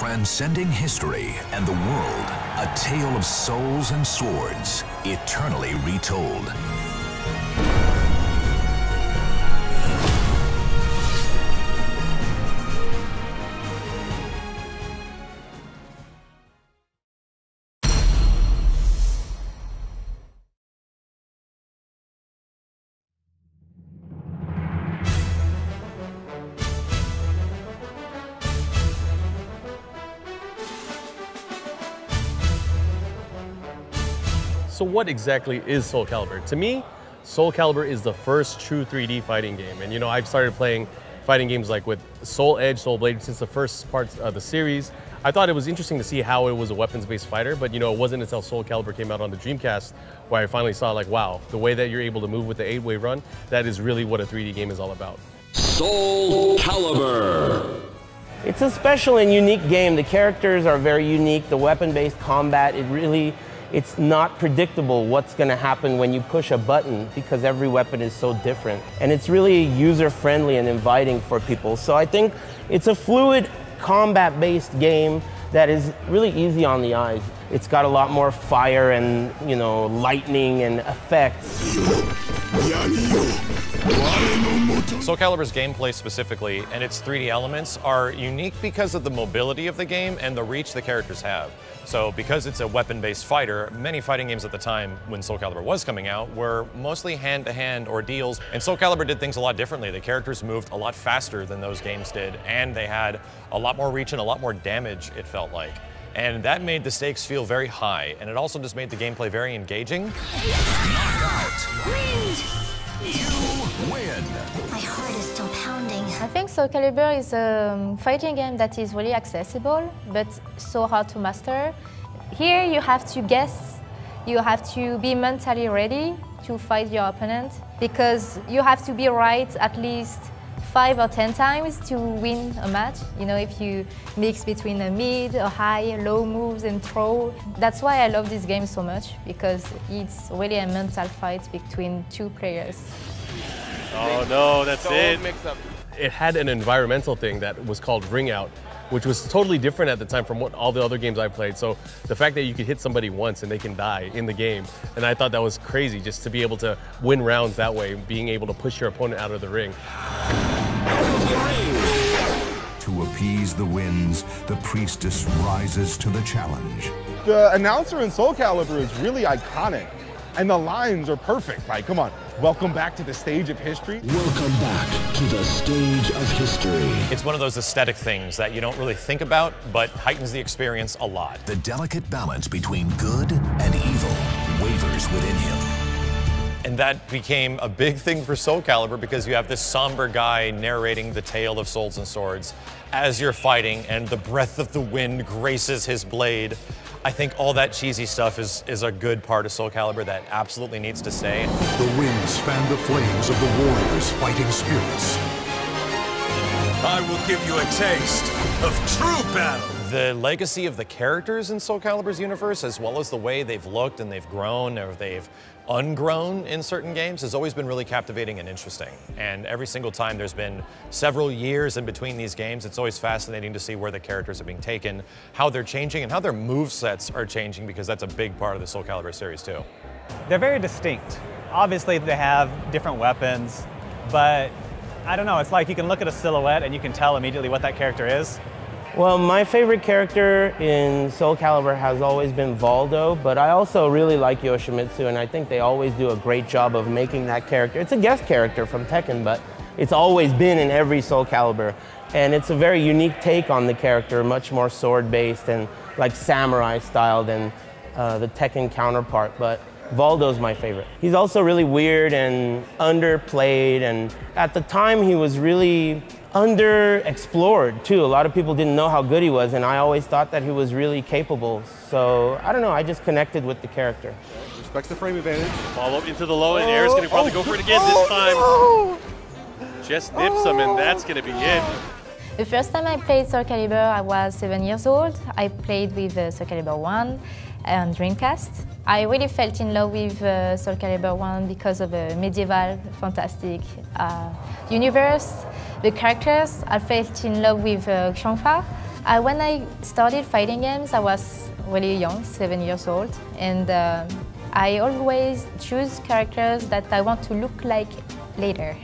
Transcending history and the world, a tale of souls and swords, eternally retold. So what exactly is Soulcalibur? To me, Soulcalibur is the first true 3D fighting game. And you know, I've started playing fighting games like with Soul Edge, Soul Blade since the first parts of the series. I thought it was interesting to see how it was a weapons-based fighter, but you know, it wasn't until Soulcalibur came out on the Dreamcast where I finally saw like, wow, the way that you're able to move with the 8-way run, that is really what a 3D game is all about. Soulcalibur. It's a special and unique game. The characters are very unique. The weapon-based combat, it's not predictable what's going to happen when you push a button because every weapon is so different. And it's really user-friendly and inviting for people. So I think it's a fluid, combat-based game that is really easy on the eyes. It's got a lot more fire and, you know, lightning and effects. Soulcalibur's gameplay specifically and its 3D elements are unique because of the mobility of the game and the reach the characters have. So because it's a weapon-based fighter, many fighting games at the time when Soulcalibur was coming out were mostly hand-to-hand ordeals, and Soulcalibur did things a lot differently. The characters moved a lot faster than those games did, and they had a lot more reach and a lot more damage, it felt like. And that made the stakes feel very high, and it also just made the gameplay very engaging. Knockout. You win. My heart is still pounding. I think Soulcalibur is a fighting game that is really accessible, but so hard to master. Here you have to guess, you have to be mentally ready to fight your opponent, because you have to be right at least 5 or 10 times to win a match. You know, if you mix between a mid, a high, low moves and throw. That's why I love this game so much, because it's really a mental fight between two players. Oh no, that's it. It had an environmental thing that was called Ring Out, which was totally different at the time from what all the other games I played. So the fact that you could hit somebody once and they can die in the game, and I thought that was crazy just to be able to win rounds that way, being able to push your opponent out of the ring. To appease the winds, the priestess rises to the challenge. The announcer in Soulcalibur is really iconic, and the lines are perfect. Like, come on, welcome back to the stage of history. Welcome back to the stage of history. It's one of those aesthetic things that you don't really think about, but heightens the experience a lot. The delicate balance between good and evil wavers within him. And that became a big thing for Soulcalibur because you have this somber guy narrating the tale of souls and swords as you're fighting, and the breath of the wind graces his blade. I think all that cheesy stuff is a good part of Soulcalibur that absolutely needs to stay. The winds fan the flames of the warriors' fighting spirits. I will give you a taste of true battle. The legacy of the characters in Soulcalibur's universe, as well as the way they've looked and they've grown or they've ungrown in certain games, has always been really captivating and interesting. And every single time there's been several years in between these games, it's always fascinating to see where the characters are being taken, how they're changing, and how their movesets are changing, because that's a big part of the Soulcalibur series too. They're very distinct. Obviously they have different weapons, but I don't know, it's like you can look at a silhouette and you can tell immediately what that character is. Well, my favorite character in Soulcalibur has always been Valdo, but I also really like Yoshimitsu, and I think they always do a great job of making that character. It's a guest character from Tekken, but it's always been in every Soulcalibur. And it's a very unique take on the character, much more sword-based and like samurai style than the Tekken counterpart, but Valdo's my favorite. He's also really weird and underplayed, and at the time he was really underexplored too. A lot of people didn't know how good he was, and I always thought that he was really capable. So I don't know, I just connected with the character. Respects the frame advantage. Follow up into the low, and Air's going to probably go for it again this time. Just nips him, and that's going to be it. The first time I played Soulcalibur, I was 7 years old. I played with Soulcalibur 1 on Dreamcast. I really fell in love with Soulcalibur 1 because of a medieval, fantastic universe. The characters, I fell in love with Xiongfa, When I started fighting games, I was really young, 7 years old, and I always choose characters that I want to look like later.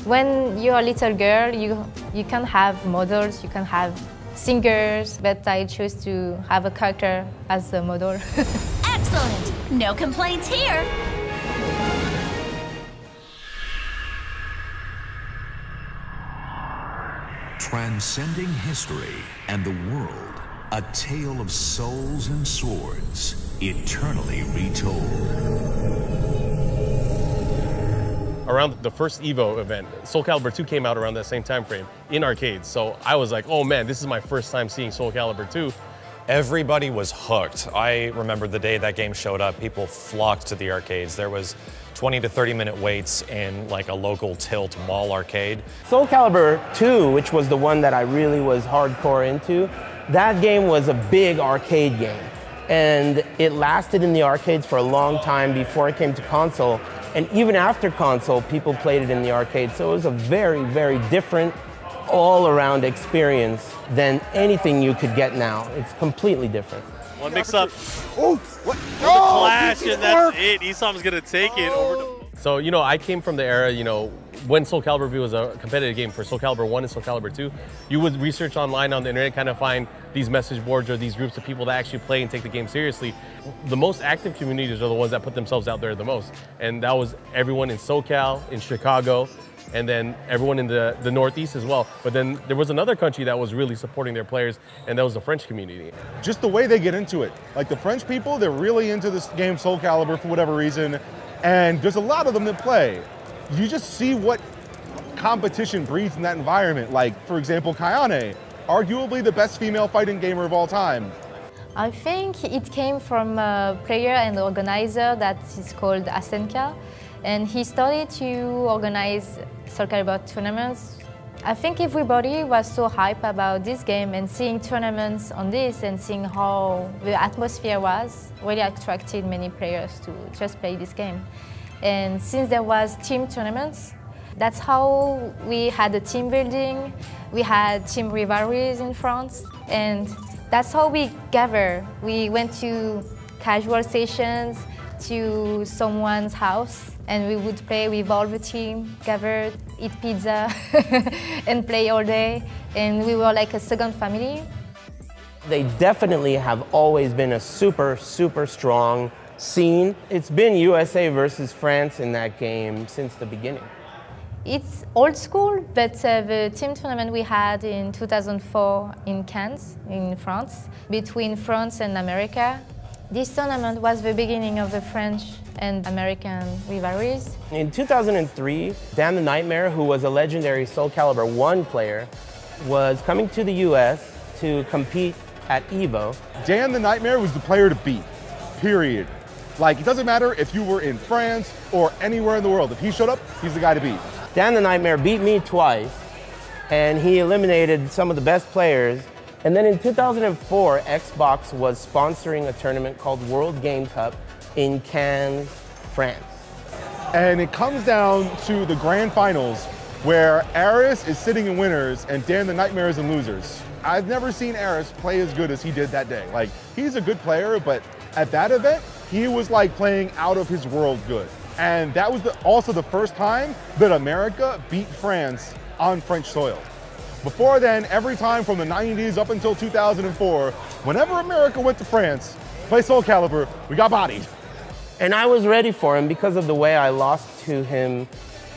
When you're a little girl, you can have models, you can have singers, but I choose to have a character as a model. Excellent! No complaints here! Transcending history and the world, a tale of souls and swords, eternally retold. Around the first EVO event, Soulcalibur 2 came out around that same time frame in arcades. So I was like, oh man, this is my first time seeing Soulcalibur 2. Everybody was hooked. I remember the day that game showed up, people flocked to the arcades. There was 20 to 30 minute waits in like a local Tilt mall arcade. Soulcalibur 2, which was the one that I really was hardcore into, that game was a big arcade game. And it lasted in the arcades for a long time before it came to console. And even after console, people played it in the arcade. So it was a very, very different all-around experience than anything you could get now. It's completely different. One mix up. Oh, what? The clash, and that's it. Esam's gonna take it over to... So, you know, I came from the era, you know, when Soulcalibur V was a competitive game for Soulcalibur 1 and Soulcalibur 2, you would research online on the internet, kind of find these message boards or these groups of people that actually play and take the game seriously. The most active communities are the ones that put themselves out there the most. And that was everyone in SoCal, in Chicago, and then everyone in the Northeast as well. But then there was another country that was really supporting their players, and that was the French community. Just the way they get into it. Like the French people, they're really into this game Soulcalibur for whatever reason. And there's a lot of them that play. You just see what competition breeds in that environment. Like, for example, Kayane, arguably the best female fighting gamer of all time. I think it came from a player and organizer that is called Asenka. And he started to organize Soulcalibur tournaments. I think everybody was so hyped about this game, and seeing tournaments on this and seeing how the atmosphere was really attracted many players to just play this game. And since there was team tournaments, that's how we had the team building, we had team rivalries in France, and that's how we gather. We went to casual sessions, to someone's house, and we would play with all the team, gather, eat pizza, and play all day. And we were like a second family. They definitely have always been a super, super strong scene. It's been USA versus France in that game since the beginning. It's old school, but the team tournament we had in 2004 in Cannes, in France, between France and America, this tournament was the beginning of the French and American rivalries. In 2003, Dan the Nightmare, who was a legendary Soulcalibur 1 player, was coming to the US to compete at EVO. Dan the Nightmare was the player to beat, period. Like, it doesn't matter if you were in France or anywhere in the world. If he showed up, he's the guy to beat. Dan the Nightmare beat me twice, and he eliminated some of the best players. And then in 2004, Xbox was sponsoring a tournament called World Game Cup in Cannes, France. And it comes down to the grand finals where Aris is sitting in winners and Dan the Nightmare is in losers. I've never seen Aris play as good as he did that day. Like, he's a good player, but at that event, he was like playing out of his world good. And that was also the first time that America beat France on French soil. Before then, every time from the 90s up until 2004, whenever America went to France, play Soulcalibur, we got bodied. And I was ready for him because of the way I lost to him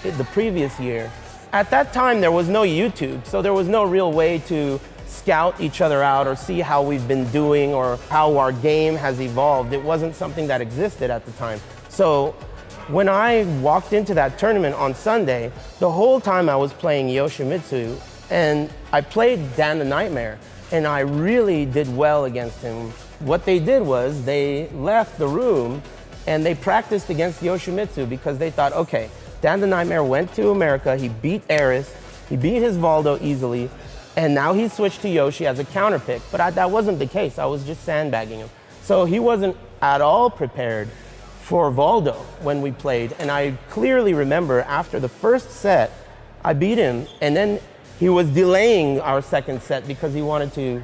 the previous year. At that time, there was no YouTube, so there was no real way to scout each other out or see how we've been doing or how our game has evolved. It wasn't something that existed at the time. So when I walked into that tournament on Sunday, the whole time I was playing Yoshimitsu, and I played Dan the Nightmare, and I really did well against him. What they did was they left the room and they practiced against Yoshimitsu because they thought, okay, Dan the Nightmare went to America, he beat Aris, he beat his Valdo easily, and now he switched to Yoshi as a counter pick. But that wasn't the case, I was just sandbagging him. So he wasn't at all prepared for Valdo when we played. And I clearly remember after the first set, I beat him, and then he was delaying our second set because he wanted to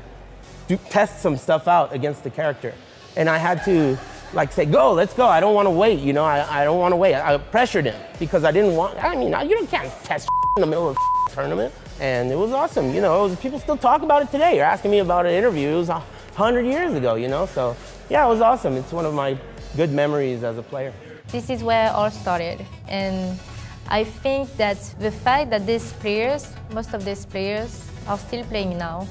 test some stuff out against the character. And I had to like say, go, let's go. I don't want to wait, you know, I don't want to wait. I pressured him because I didn't want, I mean, you can't test in the middle of a tournament. And it was awesome, you know, people still talk about it today. You're asking me about an interview, it was 100 years ago, you know? So yeah, it was awesome. It's one of my good memories as a player. This is where it all started. And I think that the fact that these players, most of these players, are still playing now.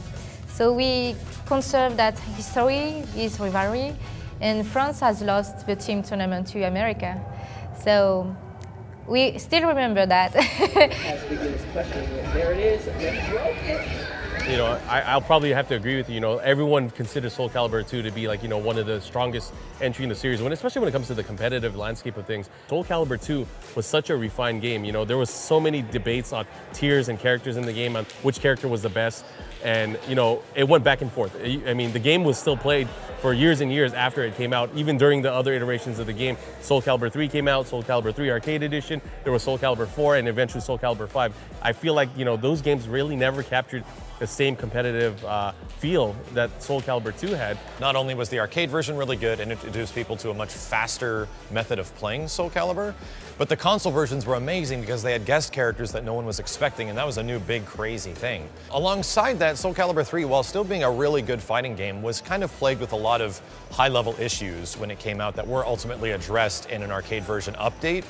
So we conserve that history, this rivalry, and France has lost the team tournament to America. So we still remember that. As we get this question, there it is. You know, I'll probably have to agree with you. You know, everyone considers Soulcalibur 2 to be like, you know, one of the strongest entry in the series, especially when it comes to the competitive landscape of things. Soulcalibur 2 was such a refined game. You know, there was so many debates on tiers and characters in the game, on which character was the best. And, you know, it went back and forth. I mean, the game was still played for years and years after it came out, even during the other iterations of the game. Soulcalibur 3 came out, Soulcalibur 3 Arcade Edition, there was Soulcalibur 4, and eventually Soulcalibur 5. I feel like, you know, those games really never captured the same competitive feel that Soulcalibur 2 had. Not only was the arcade version really good and introduced people to a much faster method of playing Soulcalibur, but the console versions were amazing because they had guest characters that no one was expecting, and that was a new big crazy thing. Alongside that, Soulcalibur 3, while still being a really good fighting game, was kind of plagued with a lot of high-level issues when it came out that were ultimately addressed in an arcade version update.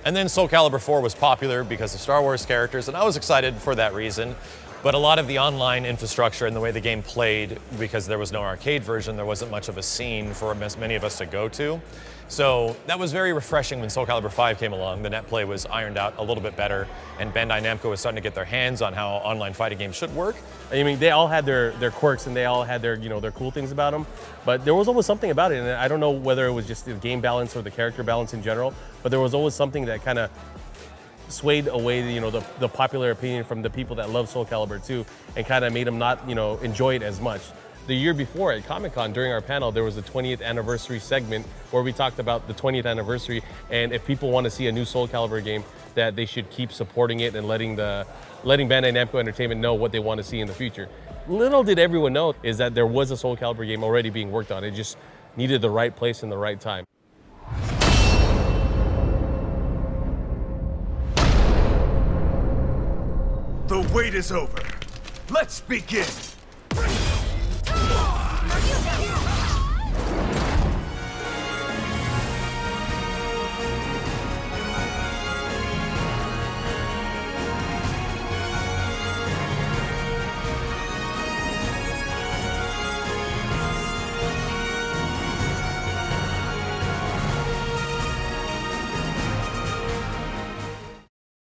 And then Soulcalibur 4 was popular because of Star Wars characters, and I was excited for that reason. But a lot of the online infrastructure and the way the game played, because there was no arcade version, there wasn't much of a scene for many of us to go to. So that was very refreshing when Soulcalibur 5 came along. The net play was ironed out a little bit better, and Bandai Namco was starting to get their hands on how online fighting games should work. I mean, they all had their quirks and they all had their, you know, their cool things about them, but there was always something about it. And I don't know whether it was just the game balance or the character balance in general, but there was always something that kind of swayed away, you know, the popular opinion from the people that love Soulcalibur 2 and kind of made them not, you know, enjoy it as much. The year before at Comic-Con, during our panel, there was a 20th anniversary segment where we talked about the 20th anniversary, and if people want to see a new Soulcalibur game, that they should keep supporting it and letting Bandai Namco Entertainment know what they want to see in the future. Little did everyone know is that there was a Soulcalibur game already being worked on. It just needed the right place and the right time. The wait is over. Let's begin.